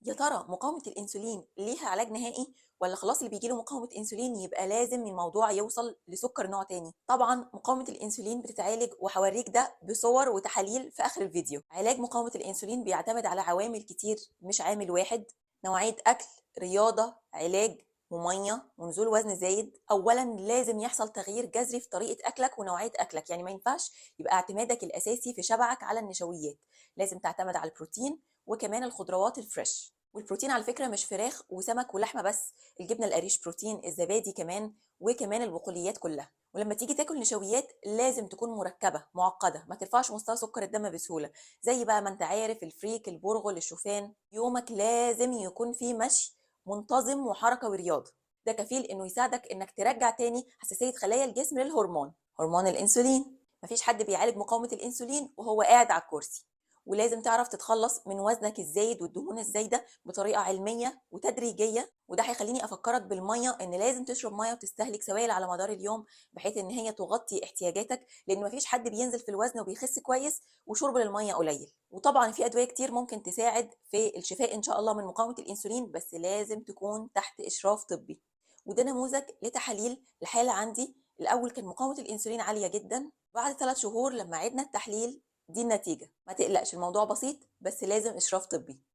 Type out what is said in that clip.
يا ترى مقاومة الأنسولين ليها علاج نهائي ولا خلاص اللي بيجيله مقاومة أنسولين يبقى لازم الموضوع يوصل لسكر نوع تاني؟ طبعا مقاومة الأنسولين بتتعالج وهوريك ده بصور وتحاليل في آخر الفيديو. علاج مقاومة الأنسولين بيعتمد على عوامل كتير مش عامل واحد: نوعية أكل، رياضة، علاج، ومية، ونزول وزن زايد. أولا لازم يحصل تغيير جذري في طريقة أكلك ونوعية أكلك، يعني ما ينفعش يبقى اعتمادك الأساسي في شبعك على النشويات، لازم تعتمد على البروتين وكمان الخضروات الفريش. والبروتين على فكرة مش فراخ وسمك ولحمة بس، الجبنة القريش بروتين، الزبادي كمان، وكمان البقوليات كلها. ولما تيجي تاكل نشويات لازم تكون مركبة معقدة، ما ترفعش مستوى سكر الدم بسهولة، زي بقى ما انت عارف الفريك، البرغل، الشوفان. يومك لازم يكون فيه مشي منتظم وحركة ورياضة، ده كفيل انه يساعدك انك ترجع تاني حساسية خلايا الجسم للهرمون، هرمون الانسولين. مفيش حد بيعالج مقاومة الانسولين وهو قاعد على الكرسي. ولازم تعرف تتخلص من وزنك الزايد والدهون الزايده بطريقه علميه وتدريجيه، وده هيخليني افكرك بالميه، ان لازم تشرب ميه وتستهلك سوائل على مدار اليوم بحيث ان هي تغطي احتياجاتك، لان مفيش حد بينزل في الوزن وبيخس كويس وشرب للميه قليل. وطبعا في ادويه كتير ممكن تساعد في الشفاء ان شاء الله من مقاومه الانسولين، بس لازم تكون تحت اشراف طبي. وده نموذج لتحاليل الحاله عندي. الاول كان مقاومه الانسولين عاليه جدا، بعد 3 شهور لما عدنا التحليل دي النتيجة. ما تقلقش، الموضوع بسيط بس لازم إشراف طبي.